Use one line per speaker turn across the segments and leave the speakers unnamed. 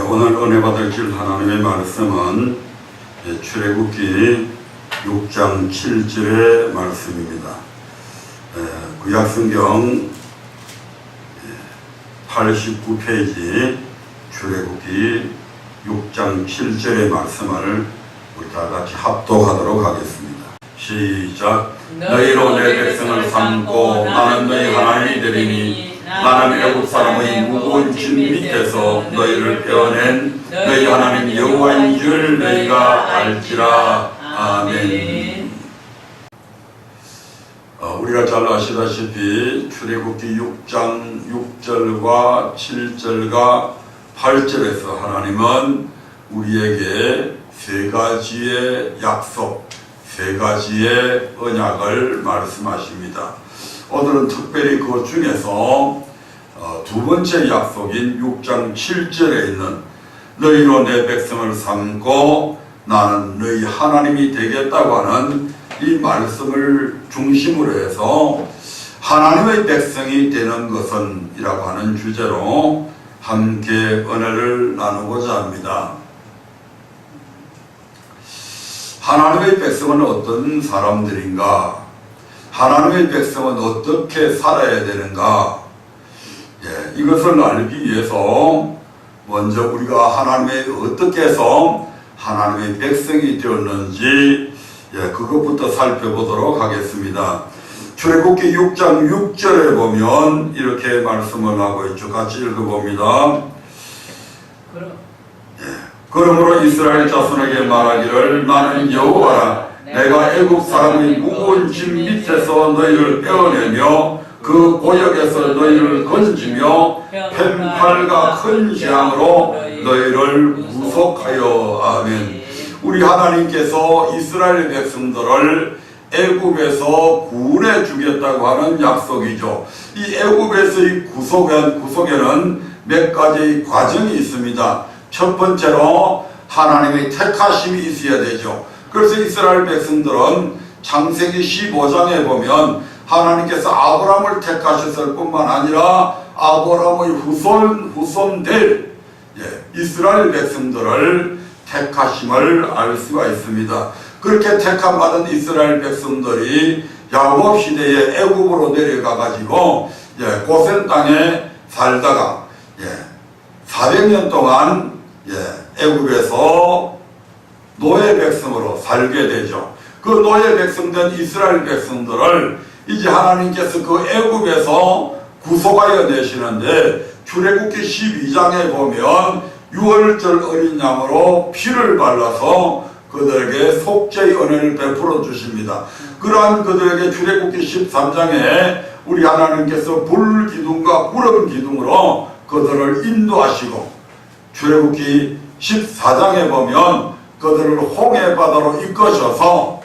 오늘 은혜 받을 길 하나님의 말씀은 출애굽기 6장 7절의 말씀입니다. 구약성경 89페이지 출애굽기 6장 7절의 말씀을 우리 다 같이 합독하도록 하겠습니다. 시작. 너희로 내 백성을 삼고 나는 너희 하나님이 되리니 나는 애굽 사람의 무거운 짐 밑에서 너희를 떼어낸 너희 하나님 여호와인 줄 너희가 알지라. 아멘. 우리가 잘 아시다시피 출애굽기 6장 6절과 7절과 8절에서 하나님은 우리에게 세 가지의 약속, 세 가지의 언약을 말씀하십니다. 오늘은 특별히 그 중에서 두 번째 약속인 6장 7절에 있는 너희로 내 백성을 삼고 나는 너희 하나님이 되겠다고 하는 이 말씀을 중심으로 해서 하나님의 백성이 되는 것은 이라고 하는 주제로 함께 은혜를 나누고자 합니다. 하나님의 백성은 어떤 사람들인가? 하나님의 백성은 어떻게 살아야 되는가? 이것을 알기 위해서 먼저 우리가 하나님의 어떻게 해서 하나님의 백성이 되었는지 그것부터 살펴보도록 하겠습니다. 출애굽기 6장 6절에 보면 이렇게 말씀을 하고 있죠. 같이 읽어봅니다. 그러므로 이스라엘 자손에게 말하기를 나는 여호와라. 내가 애굽 사람의 무거운 짐 밑에서 너희를 떼어내며 그 고역에서 너희를 건지며 펜팔과 큰 재앙으로 너희를 구속하여. 아멘. 우리 하나님께서 이스라엘 백성들을 애굽에서 구원해 주겠다고 하는 약속이죠. 이 애굽에서의 구속에는 몇 가지 과정이 있습니다. 첫 번째로 하나님의 택하심이 있어야 되죠. 그래서 이스라엘 백성들은 창세기 15장에 보면 하나님께서 아브라함을 택하셨을 뿐만 아니라 아브라함의 후손될 이스라엘 백성들을 택하심을 알 수가 있습니다. 그렇게 택함받은 이스라엘 백성들이 야곱 시대에 애굽으로 내려가 가지고 고센 땅에 살다가 400년 동안 애굽에서 노예 백성으로 살게 되죠. 그 노예 백성된 이스라엘 백성들을 이제 하나님께서 그 애굽에서 구속하여 내시는데 출애굽기 12장에 보면 6월절 어린 양으로 피를 발라서 그들에게 속죄의 은혜를 베풀어 주십니다. 그러한 그들에게 출애굽기 13장에 우리 하나님께서 불기둥과 구름기둥으로 그들을 인도하시고 출애굽기 14장에 보면 그들을 홍해 바다로 이끄셔서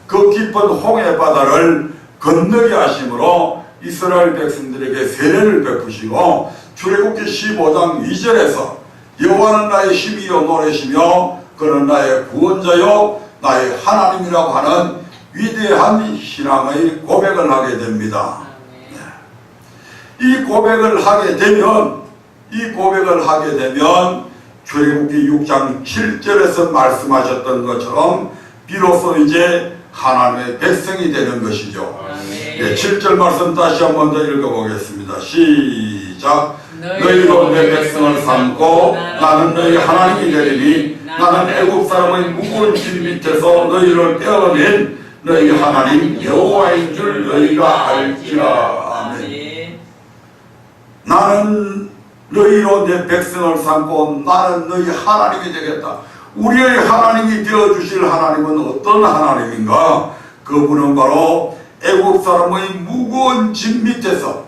그 깊은 홍해 바다를 건너게 하심으로 이스라엘 백성들에게 세례를 베푸시고 출애굽기 15장 2절에서 여호와는 나의 힘이요 노래시며 그는 나의 구원자요 나의 하나님이라고 하는 위대한 신앙의 고백을 하게 됩니다. 이 고백을 하게 되면 출애굽기 6장 7절에서 말씀하셨던 것처럼 비로소 이제 하나님의 백성이 되는 것이죠. 7절 말씀 다시 한 번 더 읽어보겠습니다. 시작. 너희로 내 백성을 삼고 나는 너희 하나님이 되리니 나는 애굽 사람의 무거운 짐 밑에서 너희를 떼어낸 너희 하나님 여호와인 줄 너희가 알지라. 아멘. 나는 너희로 내 백성을 삼고 나는 너희 하나님이 되겠다. 우리의 하나님이 되어주실 하나님은 어떤 하나님인가? 그분은 바로 애굽 사람의 무거운 짐 밑에서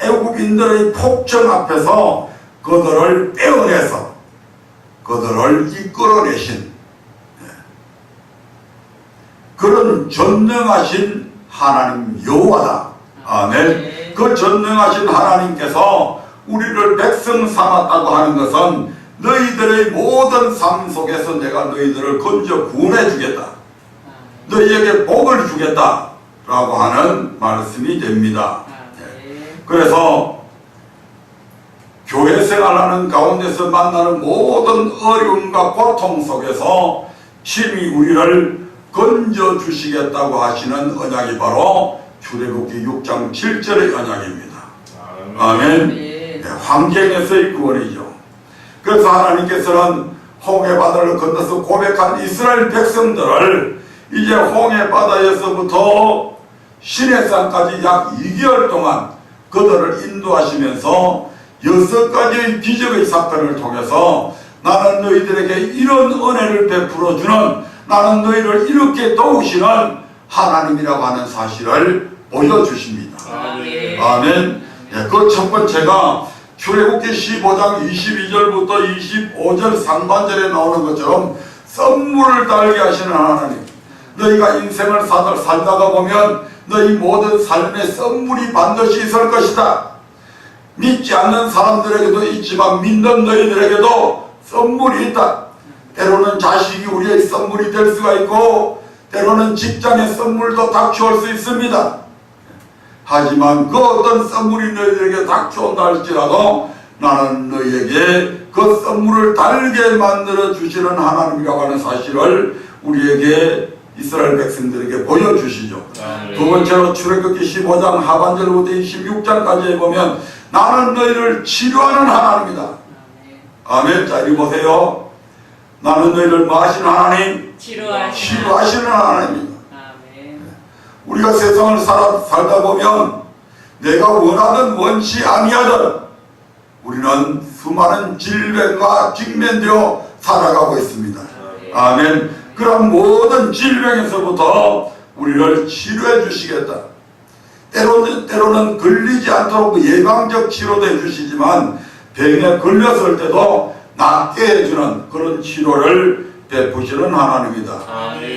애굽인들의 폭정 앞에서 그들을 떼어내서 그들을 이끌어내신 그런 전능하신 하나님 여호와다. 아멘. 그 전능하신 하나님께서 우리를 백성 삼았다고 하는 것은 너희들의 모든 삶 속에서 내가 너희들을 건져 구원해 주겠다. 너희에게 복을 주겠다 라고 하는 말씀이 됩니다. 그래서 교회 생활하는 가운데서 만나는 모든 어려움과 고통 속에서 친히 우리를 건져주시겠다고 하시는 언약이 바로 출애굽기 6장 7절의 언약입니다. 아멘. 네, 환경에서의 구원이죠. 그래서 하나님께서는 홍해바다를 건너서 고백한 이스라엘 백성들을 이제 홍해바다에서부터 시내산까지 약 2개월 동안 그들을 인도하시면서 6가지의 기적의 사건을 통해서 나는 너희들에게 이런 은혜를 베풀어주는, 나는 너희를 이렇게 도우시는 하나님이라고 하는 사실을 보여주십니다. 아멘. 네, 그 첫 번째가 출애굽기 15장 22절부터 25절 상반절에 나오는 것처럼 썸물을 달게 하시는 하나님. 너희가 인생을 살다가 보면 너희 모든 삶에 썸물이 반드시 있을 것이다. 믿지 않는 사람들에게도 있지만 믿는 너희들에게도 썸물이 있다. 때로는 자식이 우리의 썸물이 될 수가 있고 때로는 직장의 썸물도 닥쳐올 수 있습니다. 하지만 그 어떤 썸물이 너희들에게 닥쳐온다 할지라도 나는 너희에게 그 썸물을 달게 만들어 주시는 하나님이라고 하는 사실을 우리에게 이스라엘 백성들에게 보여주시죠. 두 번째로 출애굽기 15장 하반절부터 26장까지 보면 나는 너희를 치료하는 하나님이다. 아멘. 자, 이리 보세요. 나는 너희를 뭐 하시는 하나님? 치료하시는 하나님입니다. 우리가 세상을 살다 보면 내가 원하든 원치 아니하든 우리는 수많은 질병과 직면되어 살아가고 있습니다. 아멘. 그런 모든 질병에서부터 우리를 치료해 주시겠다. 때로는 걸리지 않도록 예방적 치료도 해주시지만 병에 걸렸을 때도 낫게 해주는 그런 치료를 베푸시는 하나님이다.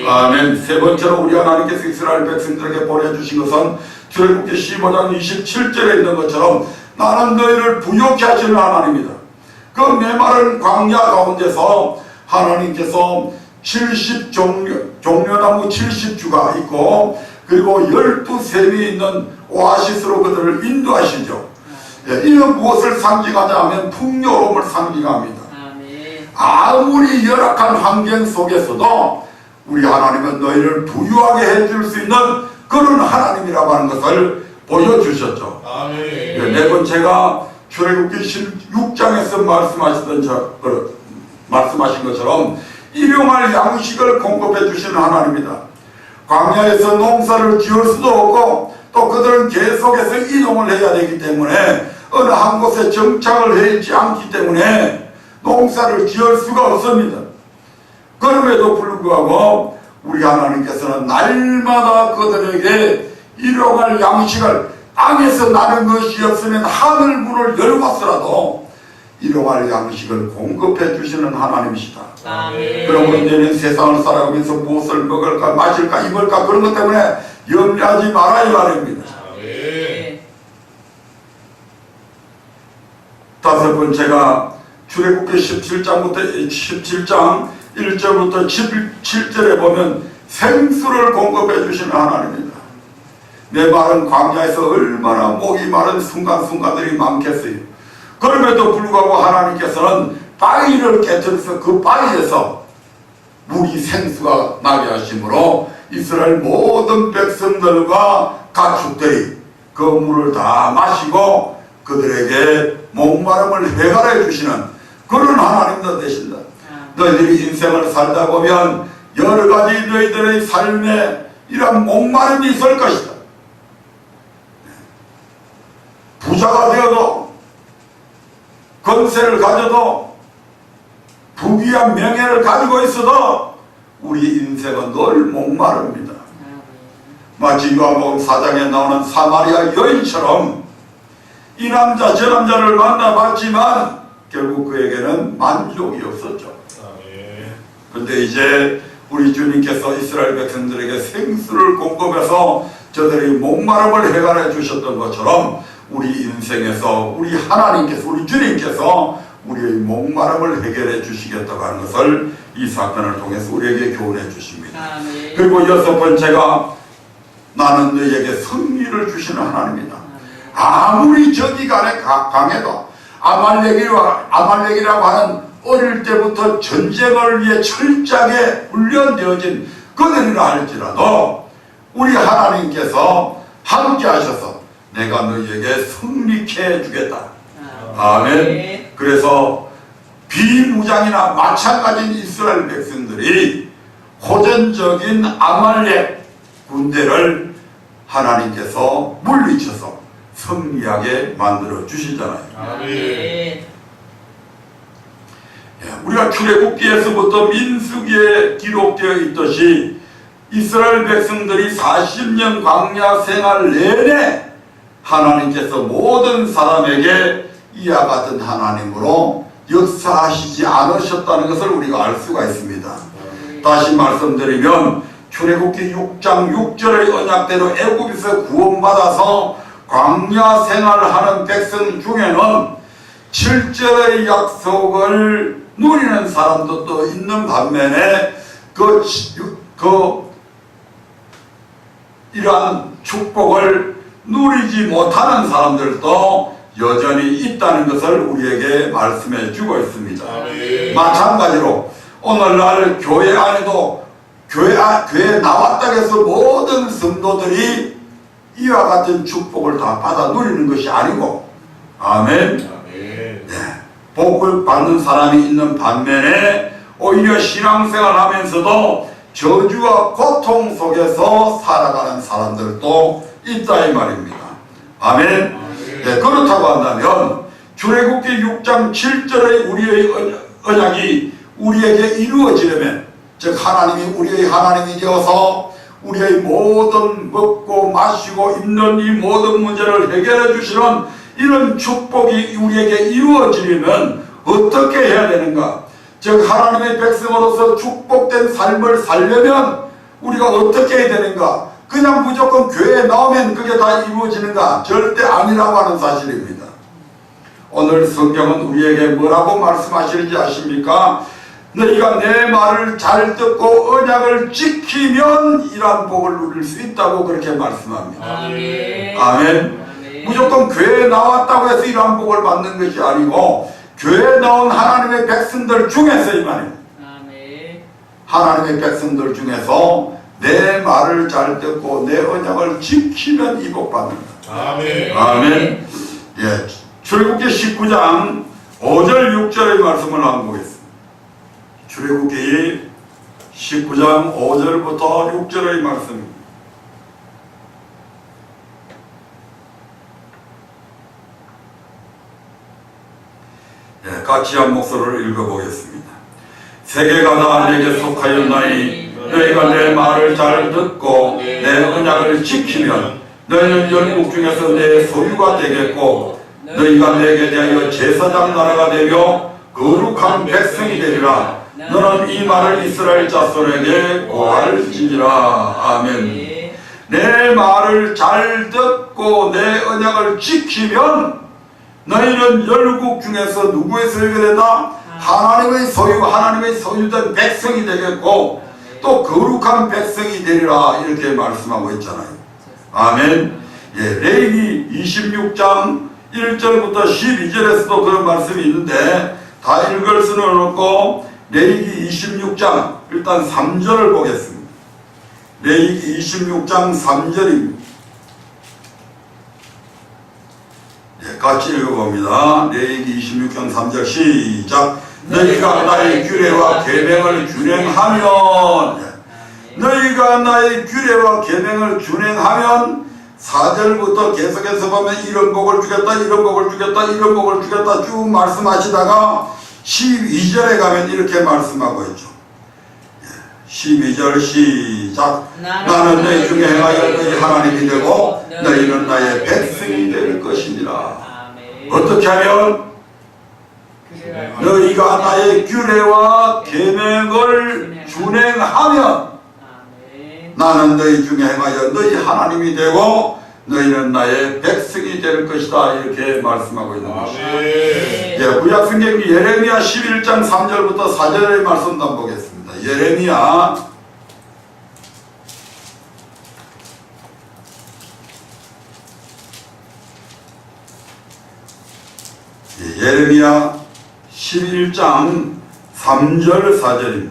아멘. 세 번째로 우리 하나님께서 이스라엘 백성들에게 보내주신 것은 출애굽기 15장 27절에 있는 것처럼 나는 너희를 부욕케 하시는 하나님이다. 그 메마른 광야 가운데서 하나님께서 70종려나무 70주가 있고 그리고 12샘이 있는 오아시스로 그들을 인도하시죠. 이는 무엇을 상징하냐 하면 풍요로움을 상징합니다. 아무리 열악한 환경 속에서도 우리 하나님은 너희를 부유하게 해줄 수 있는 그런 하나님이라고 하는 것을 보여주셨죠. 네 번째가 출애굽기 16장에서 말씀하신 것처럼 일용할 양식을 공급해 주시는 하나님이다. 광야에서 농사를 지을 수도 없고 또 그들은 계속해서 이동을 해야 되기 때문에 어느 한 곳에 정착을 해 있지 않기 때문에 농사를 지을 수가 없습니다. 그럼에도 불구하고 우리 하나님께서는 날마다 그들에게 일용할 양식을 땅에서 나는 것이 없으면 하늘 문을 열고서라도 일용할 양식을 공급해 주시는 하나님이시다. 그러므로 이제는 세상을 살아가면서 무엇을 먹을까 마실까 입을까 그런 것 때문에 염려하지 말아야 말입니다. 다섯 번째가 출애굽기 17장 1절부터 17절에 보면 생수를 공급해 주시는 하나님입니다. 내 마른 광야에서 얼마나 목이 마른 순간순간들이 많겠어요. 그럼에도 불구하고 하나님께서는 바위를 깨뜨려서 그 바위에서 물이 생수가 나게 하심으로 이스라엘 모든 백성들과 가축들이 그 물을 다 마시고 그들에게 목마름을 해결해 주시는 그런 하나님도 되신다. 너희들이 인생을 살다 보면 여러 가지 너희들의 삶에 이런 목마름이 있을 것이다. 부자가 되어도 권세를 가져도 부귀한 명예를 가지고 있어도 우리 인생은 늘 목마릅니다. 마치 요한복음 4장에 나오는 사마리아 여인처럼 이 남자 저 남자를 만나봤지만 결국 그에게는 만족이 없었죠. 그런데 이제 우리 주님께서 이스라엘 백성들에게 생수를 공급해서 저들의 목마름을 해결해 주셨던 것처럼 우리 인생에서 우리 하나님께서 우리 주님께서 우리의 목마름을 해결해 주시겠다고 하는 것을 이 사건을 통해서 우리에게 교훈해 주십니다. 그리고 여섯 번째가 나는 너희에게 승리를 주시는 하나님이다. 아무리 적이 간에 강해도 아말렉이라고 하는 어릴 때부터 전쟁을 위해 철저하게 훈련되어진 그들이라 할지라도 우리 하나님께서 함께 하셔서 내가 너희에게 승리케 해주겠다. 아멘. 그래서 비무장이나 마찬가지인 이스라엘 백성들이 호전적인 아말렉 군대를 하나님께서 물리쳐서 승리하게 만들어 주시잖아요.
아멘.
우리가 출애굽기에서부터 민수기에 기록되어 있듯이 이스라엘 백성들이 40년 광야 생활 내내 하나님께서 모든 사람에게 이와 같은 하나님으로 역사하시지 않으셨다는 것을 우리가 알 수가 있습니다. 다시 말씀드리면 출애굽기 6장 6절의 언약대로 애굽에서 구원받아서 광야 생활하는 백성 중에는 7절의 약속을 누리는 사람도 있는 반면에 이러한 축복을 누리지 못하는 사람들도 여전히 있다는 것을 우리에게 말씀해 주고 있습니다.
아멘.
마찬가지로 오늘날 교회 안에도 교회에 나왔다 해서 모든 성도들이 이와 같은 축복을 다 받아 누리는 것이 아니고, 아멘. 복을 받는 사람이 있는 반면에 오히려 신앙생활 하면서도 저주와 고통 속에서 살아가는 사람들도 있다 이 말입니다. 아멘. 네, 그렇다고 한다면 출애굽기 6장 7절의 우리의 언약이 우리에게 이루어지려면, 즉 하나님이 우리의 하나님이 되어서 우리의 모든 먹고 마시고 입는 이 모든 문제를 해결해 주시는 이런 축복이 우리에게 이루어지려면 어떻게 해야 되는가? 즉 하나님의 백성으로서 축복된 삶을 살려면 우리가 어떻게 해야 되는가? 그냥 무조건 교회에 나오면 그게 다 이루어지는가? 절대 아니라고 하는 사실입니다. 오늘 성경은 우리에게 뭐라고 말씀하시는지 아십니까? 너희가 내 말을 잘 듣고 언약을 지키면 이러한 복을 누릴 수 있다고 그렇게 말씀합니다.
아멘.
아멘. 무조건 교회에 나왔다고 해서 이러한 복을 받는 것이 아니고 교회에 나온 하나님의 백성들 중에서 이 말입니다. 하나님의 백성들 중에서 내 말을 잘 듣고 내 언약을 지키면 이 복 받는다.
아멘.
아멘. 예, 출애굽기 19장 5절 6절의 말씀을 한번 보겠습니다. 출애굽기 19장 5절부터 6절의 말씀입니다. 예, 같이 한 목소리를 읽어보겠습니다. 세계가 다 내게 속하였나니 너희가 내 말을 잘 듣고 내 언약을 지키면 너희는 열국 중에서 내 소유가 되겠고 너희가 내게 대하여 제사장 나라가 되며 거룩한 백성이 되리라. 너는 이 말을 이스라엘 자손에게 고할지니라. 아멘. 내 말을 잘 듣고 내 언약을 지키면 너희는 열국 중에서 누구의 소유가 된다? 하나님의 소유, 하나님의 소유된 백성이 되겠고 또 거룩한 백성이 되리라. 이렇게 말씀하고 있잖아요. 아멘. 예, 레위기 26장 1절부터 12절에서도 그런 말씀이 있는데 다 읽을 수는 없고 레위기 26장 일단 3절을 보겠습니다. 레위기 26장 3절입니다. 예, 같이 읽어봅니다. 레위기 26장 3절 시작. 너희가 나의 규례와 계명을 준행하면, 너희가 나의 규례와 계명을 준행하면 4절부터 계속해서 보면 이런 복을 주겠다, 이런 복을 주겠다, 이런 복을 주겠다 쭉 말씀하시다가 12절에 가면 이렇게 말씀하고 있죠. 12절 시작. 나는 너희 중에 행하여 너희 하나님이 되고 너희는 나의 백성이 될 것이니라. 어떻게 하면? 너희가 나의 규례와 계명을 준행하면 나는 너희 중에 행하여 너희 하나님이 되고 너희는 나의 백성이 될 것이다. 이렇게 말씀하고 있는 것입니다. 예, 구약성경 예레미야 11장 3절부터 4절의 말씀도 한번 보겠습니다. 예레미야 예레미야 11장 3절 4절입니다.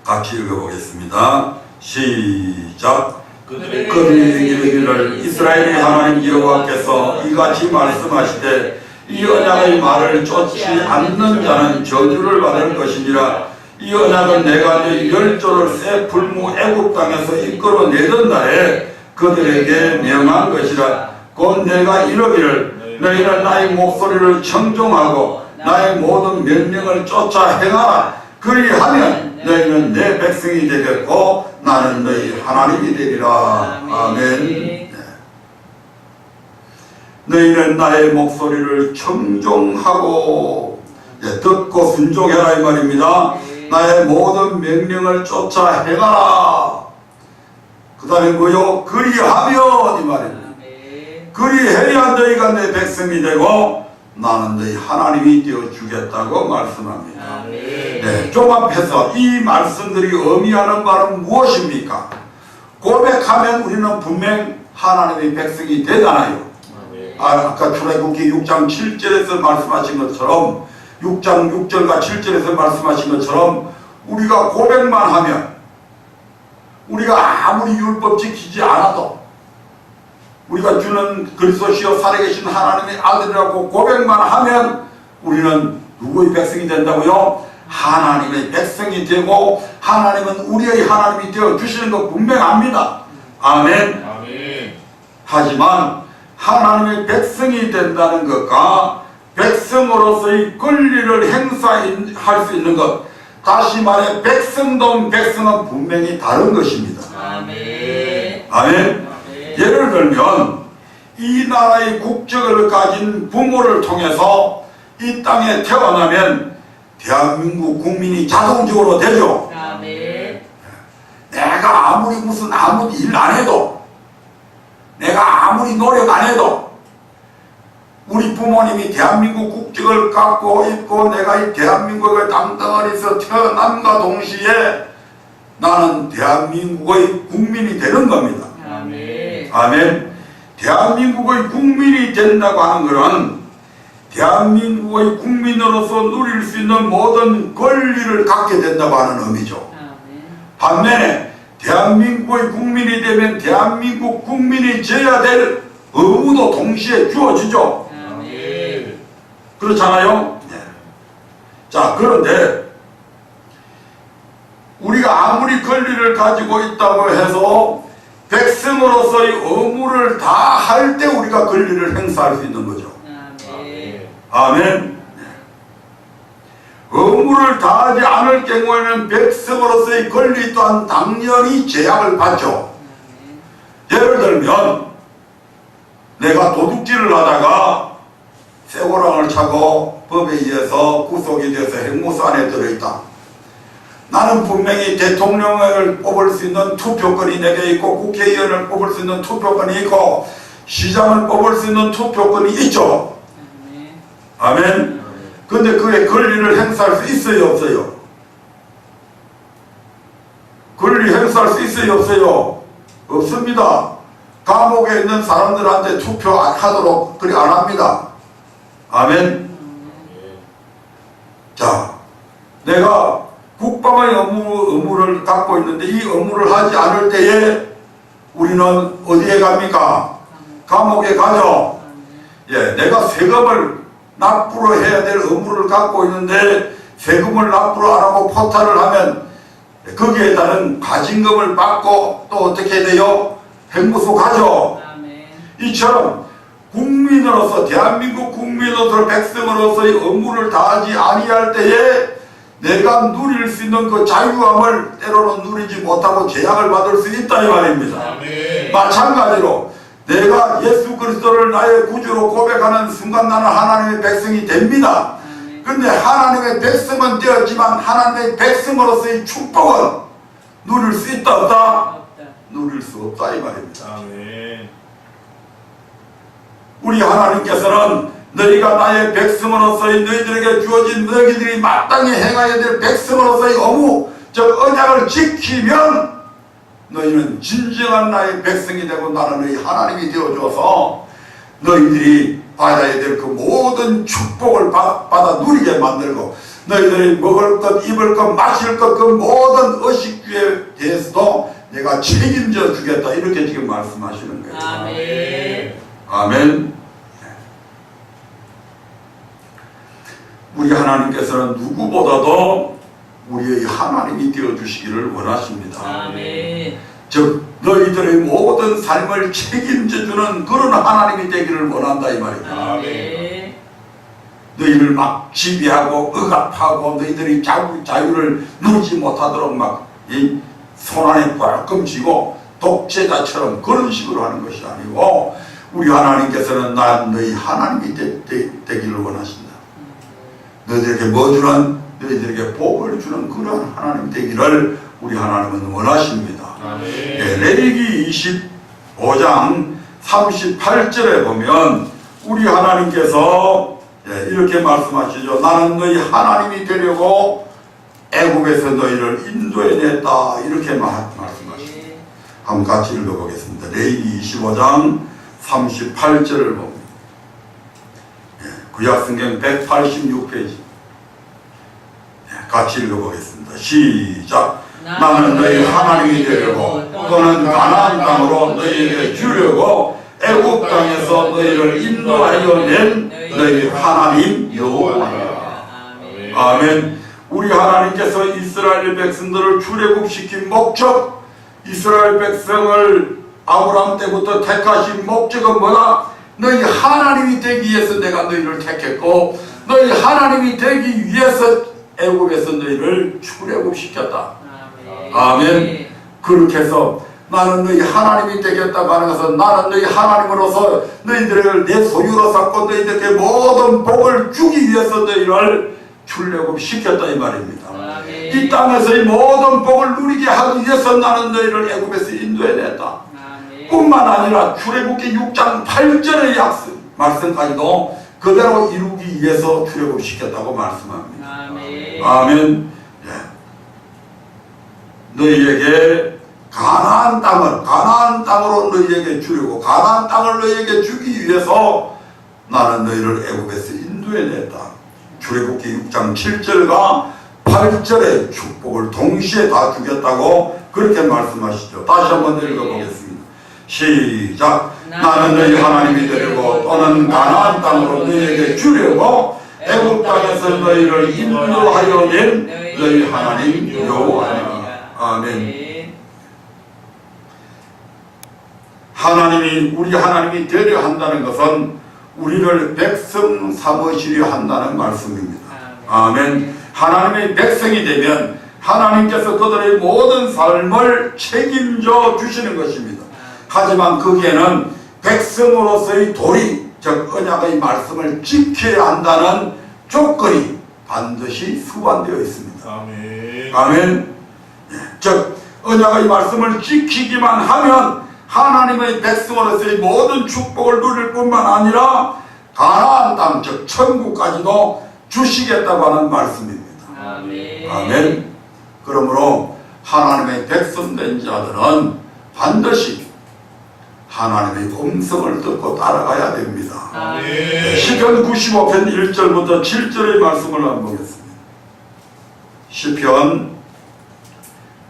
같이 읽어보겠습니다. 시작. 그들이 이르기를 이스라엘의 하나님 여호와께서 이같이 말씀하시되 이 언약의 말을 쫓지 않는 자는 저주를 받을 것이니라. 이 언약은 내가 너희 열조를 새 풀무 애굽 땅에서 이끌어내던 날에 그들에게 명한 것이라. 곧 내가 이르기를 너희는 나의 목소리를 청종하고 나의 모든 명령을 쫓아 행하라. 그리하면 너희는 내 백성이 되겠고 나는 너희 하나님이 되리라. 아멘. 네. 너희는 나의 목소리를 청종하고 듣고 순종해라 이 말입니다. 나의 모든 명령을 쫓아 행하라. 그 다음에 뭐요? 그리하면 이 말입니다. 그리해야 너희가 내 백성이 되고 나는 너희 하나님이 되어주겠다고 말씀합니다. 네, 종합해서 이 말씀들이 의미하는 바는 무엇입니까? 고백하면 우리는 분명 하나님의 백성이 되잖아요. 아까 출애굽기 6장 7절에서 말씀하신 것처럼 6장 6절과 7절에서 말씀하신 것처럼 우리가 고백만 하면 우리가 아무리 율법 지키지 않아도 우리가 주는 그리스도시여 살아계신 하나님의 아들이라고 고백만 하면 우리는 누구의 백성이 된다고요? 하나님의 백성이 되고 하나님은 우리의 하나님이 되어 주시는 거 분명합니다. 아멘.
아멘.
하지만 하나님의 백성이 된다는 것과 백성으로서의 권리를 행사할 수 있는 것, 다시 말해 백성동 백성은 분명히 다른 것입니다.
아멘.
아멘. 예를 들면 이 나라의 국적을 가진 부모를 통해서 이 땅에 태어나면 대한민국 국민이 자동적으로 되죠.
아멘.
내가 아무리 무슨 아무 일 안 해도 내가 아무리 노력 안 해도 우리 부모님이 대한민국 국적을 갖고 있고 내가 이 대한민국의 땅덩어리에서 태어남과 동시에 나는 대한민국의 국민이 되는 겁니다.
아멘.
아멘. 대한민국의 국민이 된다고 하는 것은 대한민국의 국민으로서 누릴 수 있는 모든 권리를 갖게 된다고 하는 의미죠. 반면에 대한민국의 국민이 되면 대한민국 국민이 져야 될 의무도 동시에 주어지죠.
아멘.
그렇잖아요. 네. 자, 그런데 우리가 아무리 권리를 가지고 있다고 해서 백성으로서의 의무를 다 할 때 우리가 권리를 행사할 수 있는 거죠.
아멘.
아멘. 네. 의무를 다하지 않을 경우에는 백성으로서의 권리 또한 당연히 제약을 받죠. 예를 들면 내가 도둑질을 하다가 쇠고랑을 차고 법에 의해서 구속이 돼서 형무소 안에 들어있다. 나는 분명히 대통령을 뽑을 수 있는 투표권이 내게 있고 국회의원을 뽑을 수 있는 투표권이 있고 시장을 뽑을 수 있는 투표권이 있죠. 아멘. 근데 그의 권리를 행사할 수 있어요, 없어요? 권리 행사할 수 있어요, 없어요? 없습니다. 감옥에 있는 사람들한테 투표하도록 그리 안 합니다. 아멘. 자, 내가 국방의 의무를 갖고 있는데 이 의무를 하지 않을 때에 우리는 어디에 갑니까? 감옥에 가죠. 예, 내가 세금을 납부를 해야 될 의무를 갖고 있는데 세금을 납부를 안 하고 포탈을 하면 거기에 따른 과징금을 받고 또 어떻게 돼요? 형무소 가죠. 이처럼 국민으로서 대한민국 국민으로서 백성으로서의 의무를 다하지 아니할 때에 내가 누릴 수 있는 그 자유함을 때로는 누리지 못하고 제약을 받을 수 있다 이 말입니다.
아멘.
마찬가지로 내가 예수 그리스도를 나의 구주로 고백하는 순간 나는 하나님의 백성이 됩니다. 근데 하나님의 백성은 되었지만 하나님의 백성으로서의 축복은 누릴 수 있다 없다? 누릴 수 없다 이 말입니다.
아멘.
우리 하나님께서는 너희가 나의 백성으로서의 너희들에게 주어진 너희들이 마땅히 행해야 될 백성으로서의 의무 즉 언약을 지키면 너희는 진정한 나의 백성이 되고 나는 너희 하나님이 되어줘서 너희들이 받아야 될 그 모든 축복을 받아 누리게 만들고 너희들이 먹을 것, 입을 것, 마실 것, 그 모든 의식주에 대해서도 내가 책임져 주겠다. 이렇게 지금 말씀하시는 거예요.
아멘.
아멘. 우리 하나님께서는 누구보다도 우리의 하나님이 되어주시기를 원하십니다.
아멘.
즉 너희들의 모든 삶을 책임져주는 그런 하나님이 되기를 원한다 이 말이다.
아멘.
너희를 막 지배하고 억압하고 너희들이 자유를 누리지 못하도록 막 이 손안에 꽉끔 쥐고 독재자처럼 그런 식으로 하는 것이 아니고 우리 하나님께서는 난 너희 하나님이 되기를 원하신다. 너희들에게 뭐 주는 너희들에게 복을 주는 그런 하나님 되기를 우리 하나님은 원하십니다. 예, 레위기 25장 38절에 보면 우리 하나님께서 이렇게 말씀하시죠. 나는 너희 하나님이 되려고 애굽에서 너희를 인도해냈다. 이렇게 말씀하십니다. 한번 같이 읽어보겠습니다. 레위기 25장 38절을 봅니다. 구약성경 186페이지. 같이 읽어보겠습니다. 시작. 나는 너희 하나님이 되려고 또는 가나안 땅으로 너희에게 주려고 애굽 땅에서 너희를 인도하여 낸 너희 하나님 여호와니라. 아멘. 우리 하나님께서 이스라엘 백성들을 출애굽시킨 목적, 이스라엘 백성을 아브라함 때부터 택하신 목적은 뭐다? 너희 하나님이 되기 위해서 내가 너희를 택했고 너희 하나님이 되기 위해서 애굽에서 너희를 출애굽시켰다. 아멘. 그렇게 해서 나는 너희 하나님이 되겠다고 하는 것은 나는 너희 하나님으로서 너희들을 내 소유로 삼고 너희들에게 모든 복을 주기 위해서 너희를 출애굽시켰다 이 말입니다.
아멘.
이 땅에서의 모든 복을 누리게 하기 위해서 나는 너희를 애굽에서 인도해냈다. 뿐만 아니라 출애굽기 6장 8절의 말씀까지도 그대로 이루기 위해서 출애굽시켰다고 말씀합니다.
아멘.
아멘. 너희에게 가나안 땅으로 너희에게 주려고 가나안 땅을 너희에게 주기 위해서 나는 너희를 애굽에서 인도해냈다. 출애굽기 6장 7절과 8절의 축복을 동시에 다 주겠다고 그렇게 말씀하시죠. 다시 한번 읽어보겠습니다. 시작. 나는 너희 하나님이 되려고 또는 가나안 땅으로 너희에게 주려고 애굽 땅에서 너희를 인도하여 낸 너희 하나님 여호와니라. 아멘. 하나님이 우리 하나님이 되려 한다는 것은 우리를 백성 삼으시려 한다는 말씀입니다. 아멘. 하나님의 백성이 되면 하나님께서 그들의 모든 삶을 책임져 주시는 것입니다. 하지만 거기에는 백성으로서의 도리, 즉 언약의 말씀을 지켜야 한다는 조건이 반드시 수반되어 있습니다.
아멘.
아멘. 즉 언약의 말씀을 지키기만 하면 하나님의 백성으로서의 모든 축복을 누릴 뿐만 아니라 가나안 땅, 즉 천국까지도 주시겠다고 하는 말씀입니다.
아멘.
아멘. 그러므로 하나님의 백성된 자들은 반드시 하나님의 음성을 듣고 따라가야 됩니다.
아멘.
시편 95편 1절부터 7절의 말씀을 한번 보겠습니다. 시편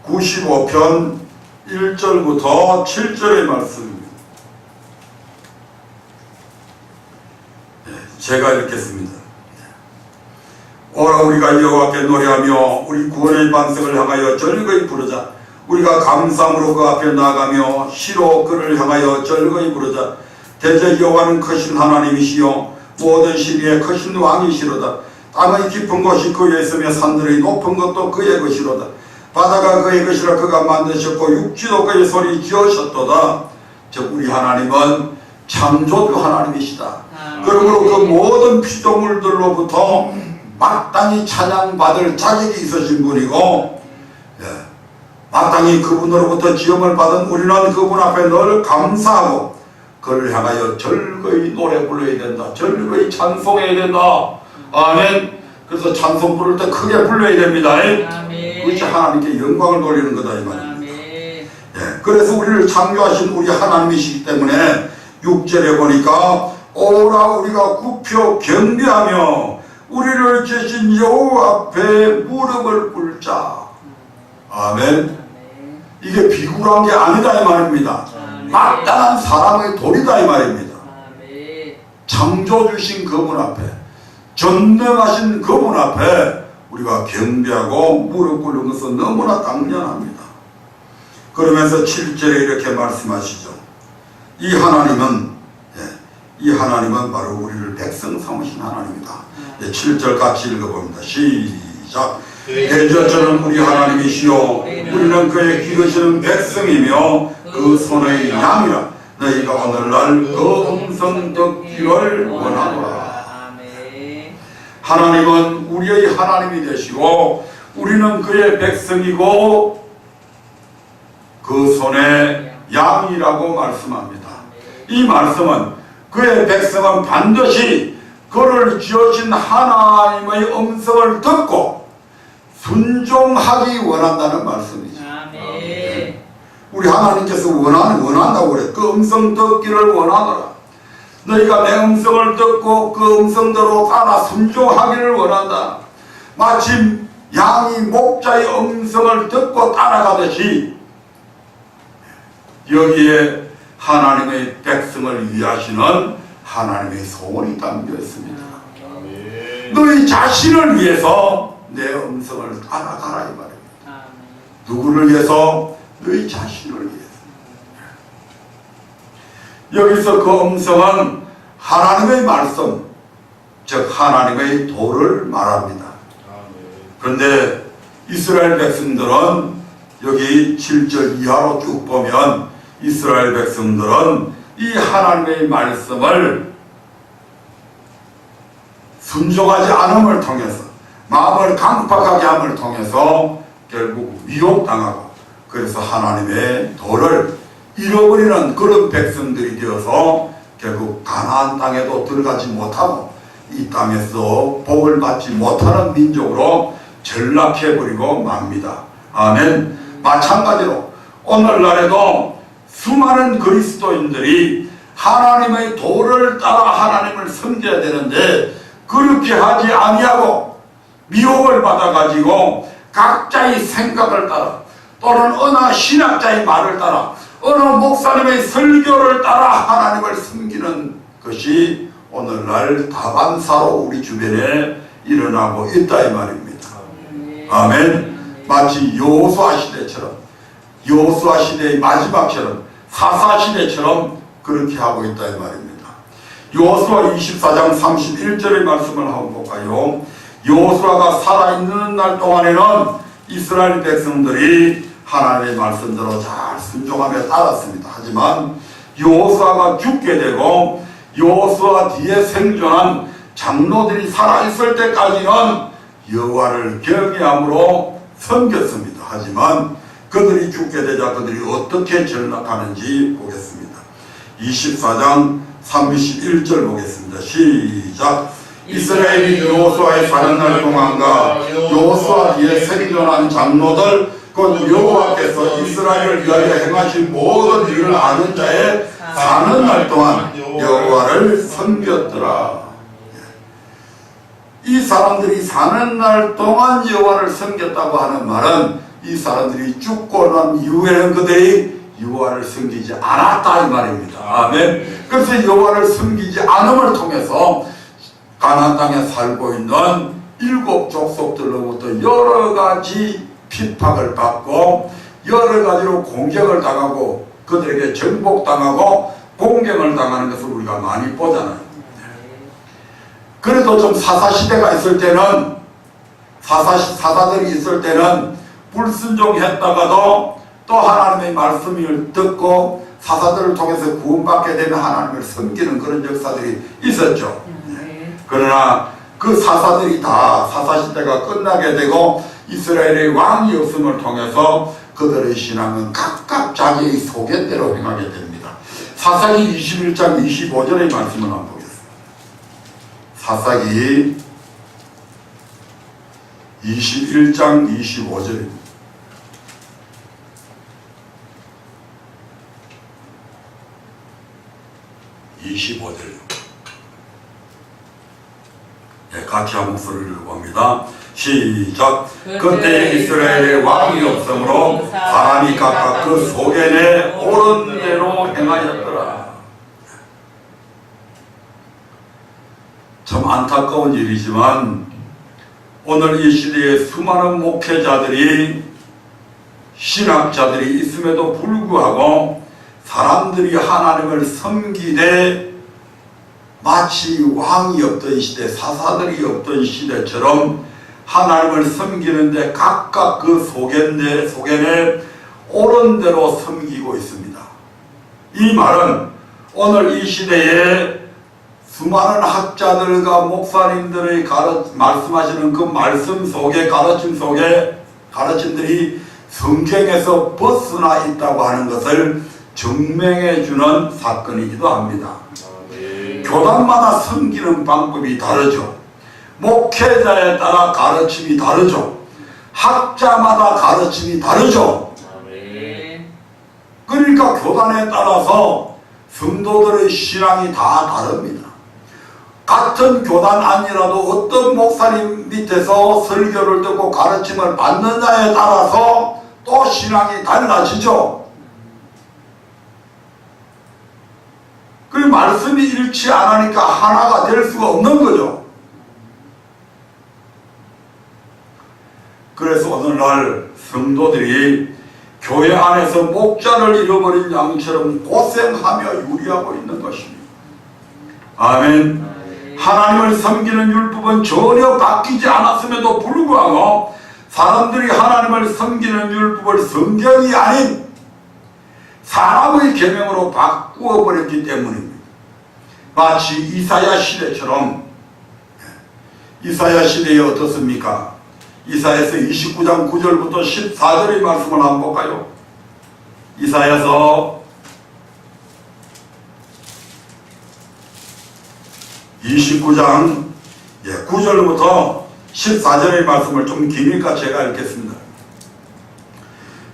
95편 1절부터 7절의 말씀입니다. 제가 읽겠습니다. 오라 우리가 여호와께 노래하며 우리 구원의 반석을 향하여 절거이 부르자. 우리가 감사함으로 그 앞에 나가며 시로 그를 향하여 절거이 부르자. 대저 여호와는 크신 하나님이시요 모든 시리에 크신 왕이시로다. 땅의 깊은 곳이 그의 있으며 산들의 높은 것도 그의 것이로다. 바다가 그의 것이라 그가 만드셨고 육지도 그의 손이 지으셨도다. 즉 우리 하나님은 창조주 하나님이시다. 그러므로 그 모든 피조물들로부터 마땅히 찬양받을 자격이 있으신 분이고 마땅히 그분으로부터 지음을 받은 우리는 그분 앞에 늘 감사하고 그를 향하여 절거이 노래 불러야 된다. 절거이 찬송해야 된다. 아멘. 그래서 찬송 부를 때 크게 불러야 됩니다. 그것이 하나님께 영광을 돌리는 거다 이 말입니다. 그래서 우리를 창조하신 우리 하나님이시기 때문에 6절에 보니까 오라 우리가 굽혀 경배하며 우리를 지으신 여호와 앞에 무릎을 꿇자. 아멘. 이게 비굴한 게 아니다 이 말입니다. 마땅한 사람의 도리다 이 말입니다. 창조 주신 그분 앞에, 전능하신 그분 앞에 우리가 경배하고 무릎 꿇는 것은 너무나 당연합니다. 그러면서 7절에 이렇게 말씀하시죠. 이 하나님은 바로 우리를 백성 삼으신 하나님이다. 7절 같이 읽어봅니다. 시작. 대저저는 우리 하나님이시요 우리는 그의 기르시는 백성이며 그 손의 양이라. 너희가 오늘날 그 음성 듣기를 원하노라. 하나님은 우리의 하나님이 되시고 우리는 그의 백성이고 그 손의 양이라고 말씀합니다. 이 말씀은 그의 백성은 반드시 그를 지으신 하나님의 음성을 듣고 순종하기 원한다는 말씀이죠. 우리 하나님께서 원한다고 그래. 그 음성 듣기를 원하노라. 너희가 내 음성을 듣고 그 음성대로 따라 순종하기를 원한다. 마치 양이 목자의 음성을 듣고 따라가듯이 여기에 하나님의 백성을 위하시는 하나님의 소원이 담겨 있습니다. 너희 자신을 위해서 내 음성을 따라가라 이 말입니다. 누구를 위해서? 너희 자신을 위해서. 여기서 그 음성은 하나님의 말씀, 즉 하나님의 도를 말합니다. 그런데 이스라엘 백성들은 여기 7절 이하로 쭉 보면 이스라엘 백성들은 이 하나님의 말씀을 순종하지 않음을 통해서 마음을 강팍하게 함을 통해서 결국 미혹당하고 그래서 하나님의 도를 잃어버리는 그런 백성들이 되어서 결국 가나안 땅에도 들어가지 못하고 이 땅에서 복을 받지 못하는 민족으로 전락해버리고 맙니다. 아멘. 마찬가지로 오늘날에도 수많은 그리스도인들이 하나님의 도를 따라 하나님을 섬겨야 되는데 그렇게 하지 아니하고 미혹을 받아가지고 각자의 생각을 따라 또는 어느 신학자의 말을 따라 어느 목사님의 설교를 따라 하나님을 섬기는 것이 오늘날 다반사로 우리 주변에 일어나고 있다 이 말입니다. 아멘. 마치 여호수아 시대처럼 여호수아 시대의 마지막처럼 사사 시대처럼 그렇게 하고 있다 이 말입니다. 여호수아 24장 31절의 말씀을 한번 볼까요? 여호수아가 살아있는 날 동안에는 이스라엘 백성들이 하나님의 말씀대로 잘 순종하며 따랐습니다. 하지만 여호수아가 죽게 되고 여호수아 뒤에 생존한 장로들이 살아있을 때까지는 여호와를 경외함으로 섬겼습니다. 하지만 그들이 죽게 되자 그들이 어떻게 전락하는지 보겠습니다. 24장 31절 보겠습니다. 시작. 이스라엘이 여호수아의 사는 날 동안과 여호수아 뒤에 생존한 장로들 곧 여호와께서 이스라엘을 위하여 행하신 모든 일을 아는 자의 사는 날 동안 여호와를 섬겼더라. 이 사람들이 사는 날 동안 여호와를 섬겼다고 하는 말은 이 사람들이 죽고 난 이후에는 그들이 여호와를 섬기지 않았다 이 말입니다. 아멘. 그래서 여호와를 섬기지 않음을 통해서 가나안 땅에 살고 있는 7 족속들로부터 여러 가지 핍박을 받고 여러 가지로 공격을 당하고 그들에게 정복당하고 공격을 당하는 것을 우리가 많이 보잖아요. 그래도 좀 사사시대가 있을 때는 사사들이 있을 때는 불순종했다가도 또 하나님의 말씀을 듣고 사사들을 통해서 구원받게 되면 하나님을 섬기는 그런 역사들이 있었죠. 그러나 그 사사들이 다 사사시대가 끝나게 되고 이스라엘의 왕이 없음을 통해서 그들의 신앙은 각각 자기의 소견대로 행하게 됩니다. 사사기 21장 25절의 말씀을 한번 보겠습니다. 사사기 21장 25절입니다. 25절. 같이 한 목소리를 읽어봅니다. 시작. 그때 이스라엘에 왕이 없으므로 사람이 각각 그 소견에 옳은 대로 행하였더라. 참 안타까운 일이지만 오늘 이 시대에 수많은 목회자들이, 신학자들이 있음에도 불구하고 사람들이 하나님을 섬기되 마치 왕이 없던 시대, 사사들이 없던 시대처럼 하나님을 섬기는데 각각 그 소견에 옳은 대로 섬기고 있습니다. 이 말은 오늘 이 시대에 수많은 학자들과 목사님들의 말씀하시는 그 말씀 속에, 가르침들이 성경에서 벗어나 있다고 하는 것을 증명해 주는 사건이기도 합니다. 교단마다 섬기는 방법이 다르죠. 목회자에 따라 가르침이 다르죠. 학자마다 가르침이 다르죠. 그러니까 교단에 따라서 성도들의 신앙이 다 다릅니다. 같은 교단 아니라도 어떤 목사님 밑에서 설교를 듣고 가르침을 받느냐에 따라서 또 신앙이 달라지죠. 그 말씀이 일치 안 하니까 하나가 될 수가 없는 거죠. 그래서 오늘날 성도들이 교회 안에서 목자를 잃어버린 양처럼 고생하며 유리하고 있는 것입니다. 아멘. 하나님을 섬기는 율법은 전혀 바뀌지 않았음에도 불구하고 사람들이 하나님을 섬기는 율법을 성경이 아닌 사람의 계명으로 바꾸어 버렸기 때문입니다. 마치 이사야 시대처럼, 이사야 시대에 어떻습니까? 이사야서 29장 9절부터 14절의 말씀을 한번 볼까요? 이사야서 29장 9절부터 14절의 말씀을 좀 기니까 제가 읽겠습니다.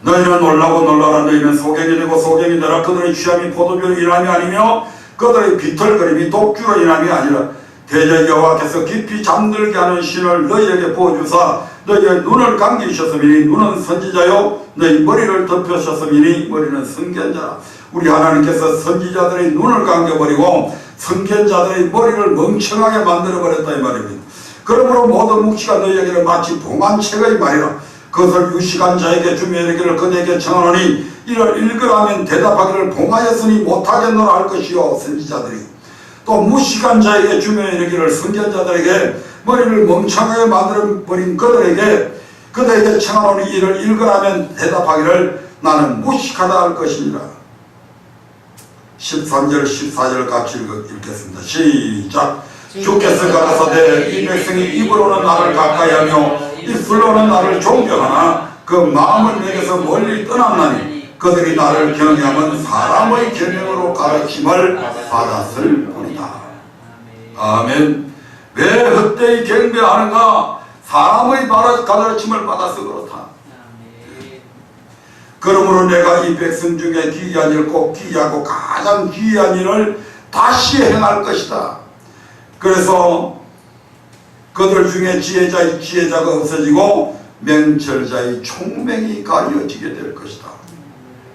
너희는 놀라고 놀라라. 너희는 소경이 되고 소경이 되라. 그들의 취함이 포도주로 인함이 아니며 그들의 비틀거림이 독주로 인함이 아니라 대저 여호와께서 깊이 잠들게 하는 신을 너희에게 부어주사 너희의 눈을 감기셨음이니 눈은 선지자요 너희 머리를 덮으셨음이니 머리는 선견자라. 우리 하나님께서 선지자들의 눈을 감겨버리고 선견자들의 머리를 멍청하게 만들어버렸다 이 말입니다. 그러므로 모든 묵시가 너희에게는 마치 봉안책의 말이라. 그것을 유식한 자에게 주며 이르기를 그대에게 청하노니 이를 읽으라면 대답하기를 봉하였으니 못하겠노라 할 것이요. 선지자들이 또 무식한 자에게 주며 이르기를 선견자들에게 머리를 멍청하게 만들어버린 그들에게 청하노니 이를 읽으라면 대답하기를 나는 무식하다 할 것이니라. 13절 14절 같이 읽겠습니다. 시작. 주께서 가라사대 이 백성이 입으로는 나를 가까이하며 입술로는 나를 존경하나 그 마음은 내게서 멀리 떠났나니 그들이 나를 경외하면 사람의 계명으로 가르침을 받았을 뿐이다. 아멘. 왜 헛되이 경배하는가? 사람의 가르침을 받아서 그렇다. 그러므로 내가 이 백성 중에 기이한 일, 꼭 기이하고 가장 기이한 일을 다시 행할 것이다. 그래서 그들 중에 지혜자가 없어지고 명철자의 총명이 가려지게 될 것이다.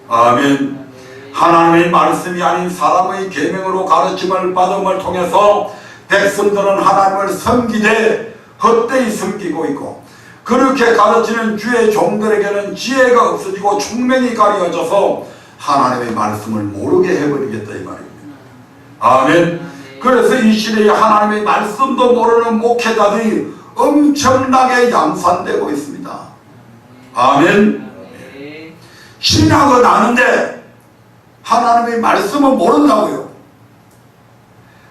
아멘. 하나님의 말씀이 아닌 사람의 계명으로 가르침을 받음을 통해서 백성들은 하나님을 섬기되 헛되이 섬기고 있고 그렇게 가르치는 주의 종들에게는 지혜가 없어지고 총명이 가려져서 하나님의 말씀을 모르게 해버리겠다 이 말입니다. 아멘. 그래서 이 시대에 하나님의 말씀도 모르는 목회자들이 엄청나게 양산되고 있습니다. 아멘. 신학은 아는데 하나님의 말씀은 모른다고요.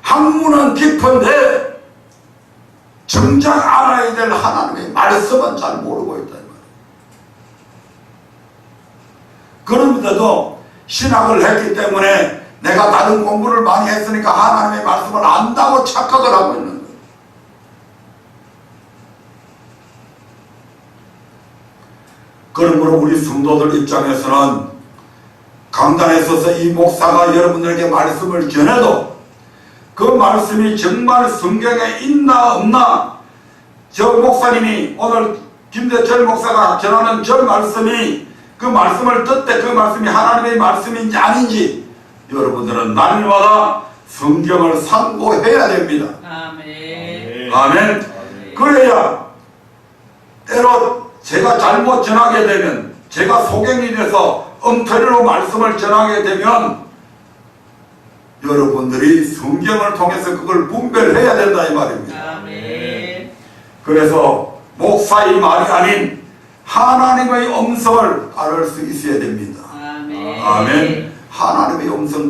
학문은 깊은데 정작 알아야 될 하나님의 말씀은 잘 모르고 있다. 그런데도 신학을 했기 때문에 내가 다른 공부를 많이 했으니까 하나님의 말씀을 안다고 착각을 하고 있는 거예요. 그러므로 우리 성도들 입장에서는 강단에 서서 이 목사가 여러분들에게 말씀을 전해도 그 말씀이 정말 성경에 있나 없나, 저 목사님이 오늘 김대철 목사가 전하는 저 말씀이, 그 말씀을 듣되 그 말씀이 하나님의 말씀인지 아닌지 여러분들은 날마다 성경을 상고해야 됩니다.
아멘.
아멘. 그래야 때로 제가 잘못 전하게 되면, 제가 소경이 돼서 엉터리로 말씀을 전하게 되면 여러분들이 성경을 통해서 그걸 분별해야 된다 이 말입니다.
아멘.
그래서 목사의 말이 아닌 하나님의 음성을 따를 수 있어야 됩니다.
아멘.
아멘. 하나님의 음성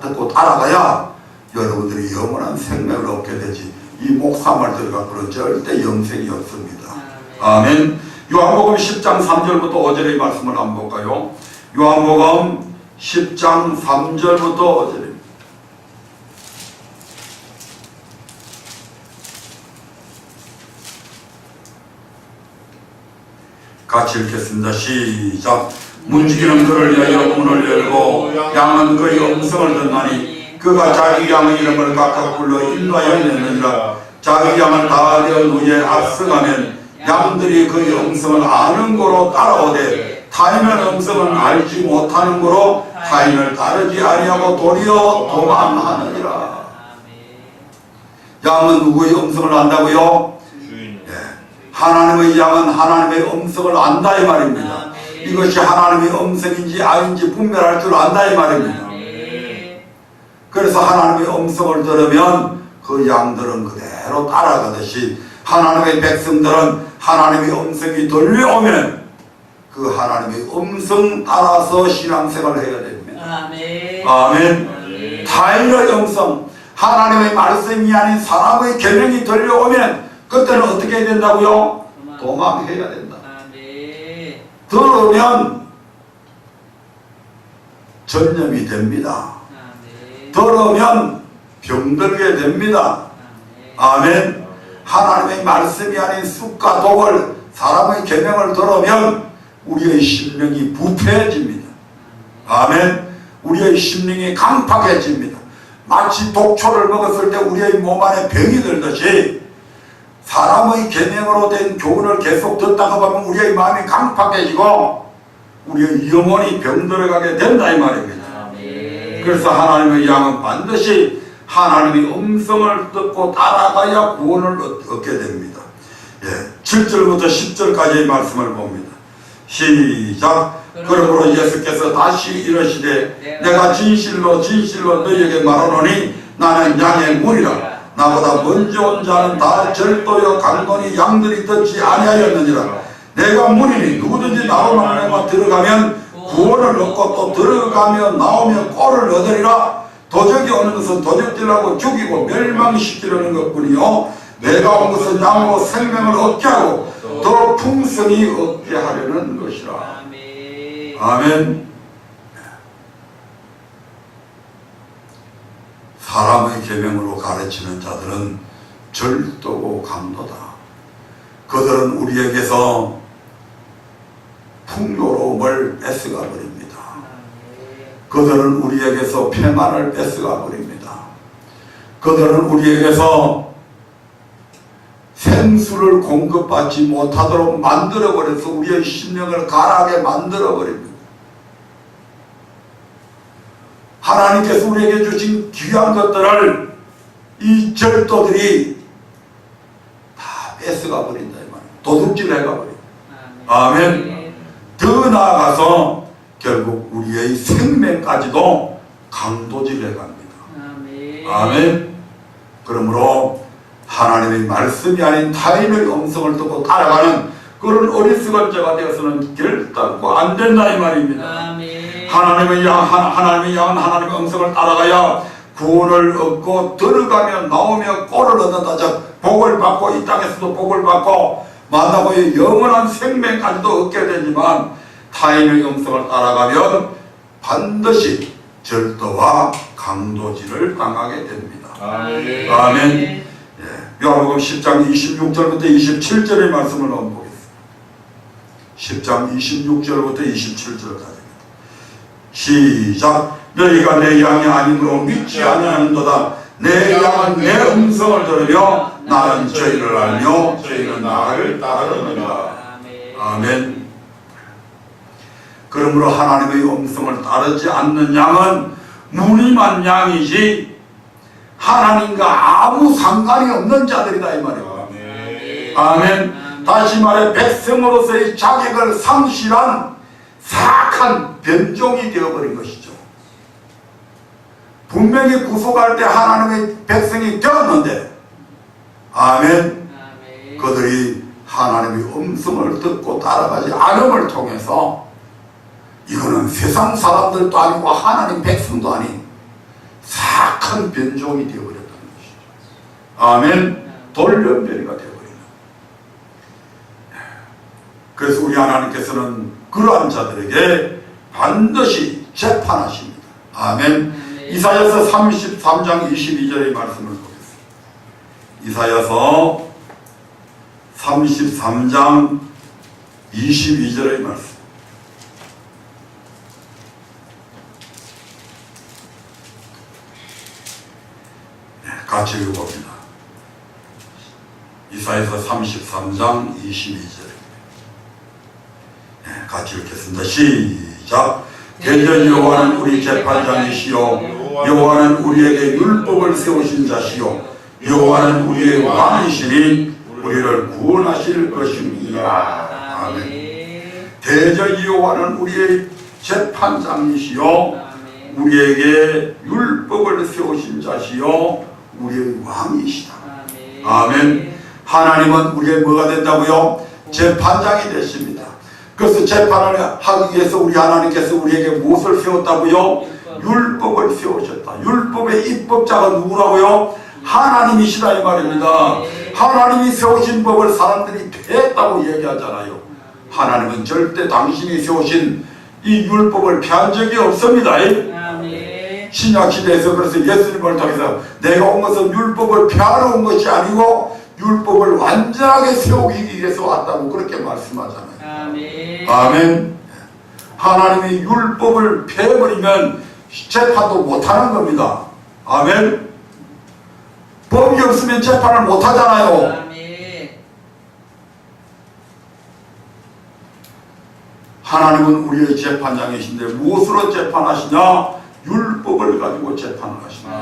듣고 따라가야 여러분들이 영원한 생명을 얻게 되지, 이 목사 말 들어가고는 절대 영생이 없습니다. 아멘. 요한복음 10장 3절부터 5절의 말씀을 한번 볼까요? 요한복음 10장 3절부터 5절입니다. 같이 읽겠습니다. 시작. 문지기는 그를 위하여 문을 열고 양은 그의 음성을 듣나니 그가 자기 양의 이름을 각각 불러 인도하여 내느니라. 자기 양을 다 되어 후에 앞서가면 양들이 그의 음성을 아는 거로 따라오되 타인의 음성은 알지 못하는 거로 타인을 따르지 아니하고 도리어 도망하느니라. 양은 누구의 음성을 안다고요? 하나님의 양은 하나님의 음성을 안다 이 말입니다. 이것이 하나님의 음성인지 아닌지 분별할 줄 안다 이 말입니다. 그래서 하나님의 음성을 들으면 그 양들은 그대로 따라가듯이 하나님의 백성들은 하나님의 음성이 들려오면 그 하나님의 음성 따라서 신앙생활을 해야 됩니다. 아멘. 타인의 음성, 하나님의 말씀이 아닌 사람의 계명이 들려오면 그때는 어떻게 해야 된다고요? 도망해야 된다. 들으면 전염이 됩니다. 들으면 병들게 됩니다. 아멘. 하나님의 말씀이 아닌 쑥과 독을, 사람의 계명을 들으면 우리의 심령이 부패해집니다. 아멘. 우리의 심령이 강팍해집니다. 마치 독초를 먹었을 때 우리의 몸 안에 병이 들듯이 사람의 계명으로 된 교훈을 계속 듣다가 보면 우리의 마음이 강팍해지고 우리의 영혼이 병들어가게 된다 이 말입니다. 그래서 하나님의 양은 반드시 하나님의 음성을 듣고 따라가야 구원을 얻게 됩니다. 7절부터 10절까지의 말씀을 봅니다. 시작. 그러므로 예수께서 다시 이르시되 내가 진실로 진실로 너희에게 말하노니 나는 양의 문이라. 나보다 먼저 온 자는 다 절도여 강건히 양들이 듣지 아니하였느니라. 내가 문이니 누구든지 나로 말미암아 들어가면 구원을 얻고 또 들어가며 나오며 꼴을 얻으리라. 도적이 오는 것은 도적질하고 죽이고 멸망시키려는 것뿐이요 내가 온 것은 양으로 생명을 얻게 하고 더 풍성히 얻게 하려는 것이라. 아멘. 사람의 계명으로 가르치는 자들은 절도고 강도다. 그들은 우리에게서 풍요로움을 뺏어가 버립니다. 그들은 우리에게서 평안을 뺏어가 버립니다. 그들은 우리에게서 생수를 공급받지 못하도록 만들어버려서 우리의 심령을 가라하게 만들어버립니다. 하나님께서 우리에게 주신 귀한 것들을 이 절도들이 다 뺏어가 버린다 이 말이에요. 도둑질 해가 버린다. 아멘. 더 나아가서 결국 우리의 생명까지도 강도질 해갑니다. 아멘. 그러므로 하나님의 말씀이 아닌 타인의 음성을 듣고 따라가는 그런 어리석은 자가 되어서는 결단코 안 된다 이 말입니다. 하나님의 양은 하나님의 음성을 따라가야 구원을 얻고 들어가며 나오며 꼴을 얻는다. 즉 복을 받고 이 땅에서도 복을 받고 만나고의 영원한 생명까지도 얻게 되지만 타인의 음성을 따라가면 반드시 절도와 강도질을 당하게 됩니다.
아멘.
아멘. 요한복음 10장 26절부터 27절의 말씀을 한번 보겠습니다. 10장 26절부터 27절까지. 시작. 너희가 내 양이 아니므로 믿지 아니하는도다. 내 양은 내 음성을 들으며 나는 저희를 알며 저희는 나를 따르느니라. 아멘. 그러므로 하나님의 음성을 따르지 않는 양은 무림한 양이지 하나님과 아무 상관이 없는 자들이다 이 말이에요. 아멘. 다시 말해 백성으로서의 자격을 상실한 사악한 변종이 되어버린 것이죠. 분명히 구속할 때 하나님의 백성이 되었는데 아멘. 그들이 하나님의 음성을 듣고 따라가지 않음을 통해서 이거는 세상 사람들도 아니고 하나님 백성도 아닌 사악한 변종이 되어버렸다는 것이죠. 아멘. 돌연변이가 되어버리는. 그래서 우리 하나님께서는 그러한 자들에게 반드시 재판하십니다. 아멘. 이사야서 33장 22절의 말씀을 보겠습니다. 이사야서 33장 22절의 말씀. 같이 읽어봅니다. 이사야서 33장 22절. 같이 읽겠습니다. 시작. 대전 여호와는 우리 재판장이시요 여호와는 우리에게 율법을 세우신 자시요 여호와는 우리의 왕이시니 우리를 구원하실 것입니다. 아멘. 대전 여호와는 우리의 재판장이시요 우리에게 율법을 세우신 자시요 우리의 왕이시다. 아멘. 하나님은 우리의 뭐가 된다고요? 재판장이 되십니다. 그래서 재판을 하기 위해서 우리 하나님께서 우리에게 무엇을 세웠다고요? 율법을 세우셨다. 율법의 입법자가 누구라고요? 하나님이시다 이 말입니다. 하나님이 세우신 법을 사람들이 폐했다고 얘기하잖아요. 하나님은 절대 당신이 세우신 이 율법을 폐한 적이 없습니다. 신약시대에서 그래서 예수님을 통해서 내가 온 것은 율법을 폐하러 온 것이 아니고 율법을 완전하게 세우기 위해서 왔다고 그렇게 말씀하잖아요. 아멘. 하나님이 율법을 폐해버리면 재판도 못하는 겁니다. 아멘. 법이 없으면 재판을 못하잖아요. 하나님은 우리의 재판장이신데 무엇으로 재판하시냐? 율법을 가지고 재판을 하십니다.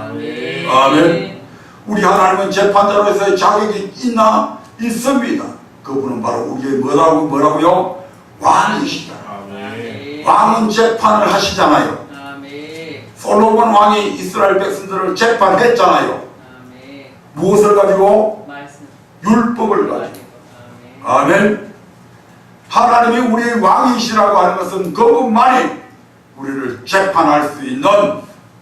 아멘. 우리 하나님은 재판자로서의 자격이 있나? 있습니다. 그분은 바로 우리의 뭐라고요? 왕이시다. 왕은 재판을 하시잖아요. 솔로몬 왕이 이스라엘 백성들을 재판했잖아요. 무엇을 가지고? 율법을 가지고. 아멘. 하나님이 우리의 왕이시라고 하는 것은 그분만이 우리를 재판할 수 있는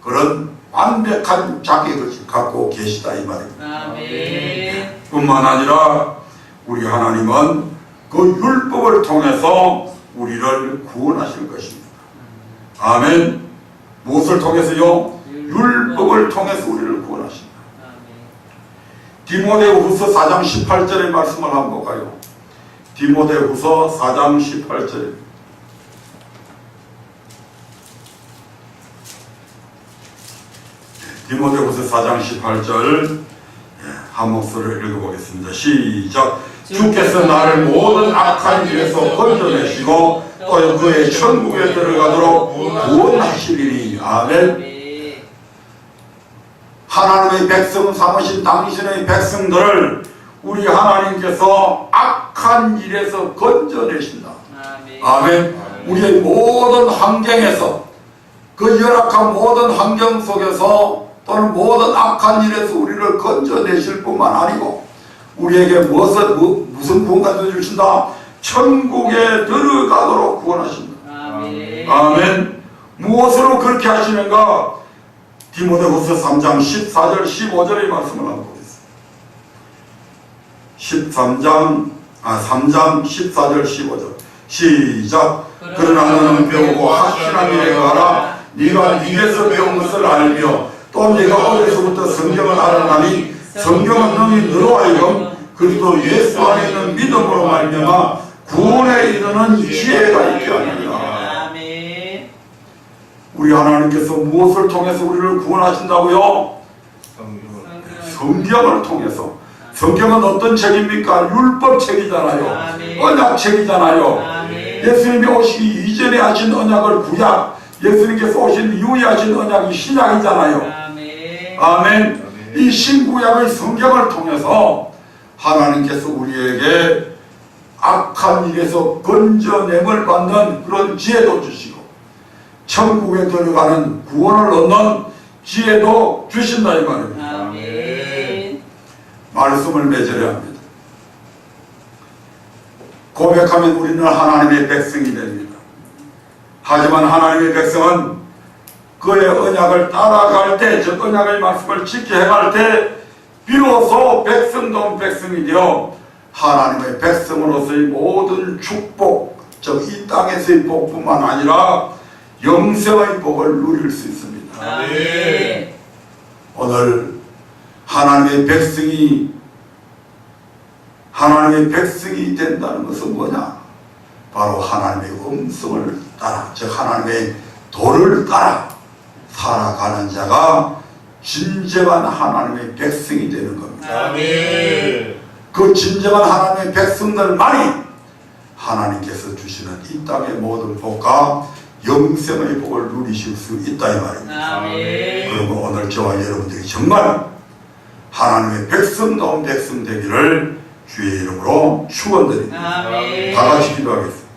그런 완벽한 자격을 갖고 계시다 이 말입니다. 아멘. 뿐만 아니라 우리 하나님은 그 율법을 통해서 우리를 구원하실 것입니다. 아멘. 무엇을 통해서요? 율법을 통해서 우리를 구원하십니다. 디모데후서 4장 18절의 말씀을 한번 볼까요? 디모데후서 4장 18절. 디모데후서 4장 18절 한 목소리를 읽어보겠습니다. 시작. 주께서 나를 모든 악한 일에서 건져내시고 또 그의 천국에 들어가도록 구원하시리니. 아멘. 하나님의 백성 삼으신 당신의 백성들을 우리 하나님께서 악한 일에서 건져내신다. 아멘. 우리의 모든 환경에서 그 열악한 모든 환경 속에서 또는 모든 악한 일에서 우리를 건져내실 뿐만 아니고 우리에게 무슨 구원까지 주신다? 천국에 들어가도록 구원하신다. 아멘. 아멘. 무엇으로 그렇게 하시는가? 디모데후서 3장 14절 15절의 말씀을 한번 보겠습니다. 3장 14절 15절 시작. 그러나 너는 배우고 확신한 일에 가라. 네가 네게서 배운 것을 알며 또 네가 어려서부터 성경을 알아나니 성경은 너희 너로 하여금 그리스도 예수 안에 있는 믿음으로 말미암아 구원에 이르는 지혜가 있게 하느니라. 우리 하나님께서 무엇을 통해서 우리를 구원하신다고요? 성경을 통해서, 성경은 어떤 책입니까? 율법책이잖아요.
아멘.
언약책이잖아요.
아멘.
예수님이 오시기 이전에 하신 언약을 구약, 예수님께서 오신 이후에 하신 언약이 신약이잖아요.
아멘.
아멘. 이 신구약의 성경을 통해서 하나님께서 우리에게 악한 일에서 건져냄을 받는 그런 지혜도 주시고 천국에 들어가는 구원을 얻는 지혜도 주신다 이 말입니다.
아멘.
말씀을 맺어야 합니다. 고백하면 우리는 하나님의 백성이 됩니다. 하지만 하나님의 백성은 그의 언약을 따라갈 때, 저 언약의 말씀을 지켜 행할 때 비로소 백성다운 백성이 되어 하나님의 백성으로서의 모든 축복, 즉 이 땅에서의 복뿐만 아니라 영생의 복을 누릴 수 있습니다.
아멘.
오늘 하나님의 백성이 된다는 것은 뭐냐? 바로 하나님의 음성을 따라, 즉 하나님의 도를 따라 살아가는 자가 진정한 하나님의 백성이 되는 겁니다.
아멘.
그 진정한 하나님의 백성들만이 하나님께서 주시는 이 땅의 모든 복과 영생의 복을 누리실 수 있다 이 말입니다.
아멘.
그리고 오늘 저와 여러분들이 정말 하나님의 백성다운 백성 되기를 주의 이름으로 축원드립니다.
아멘.
다 같이 기도하겠습니다.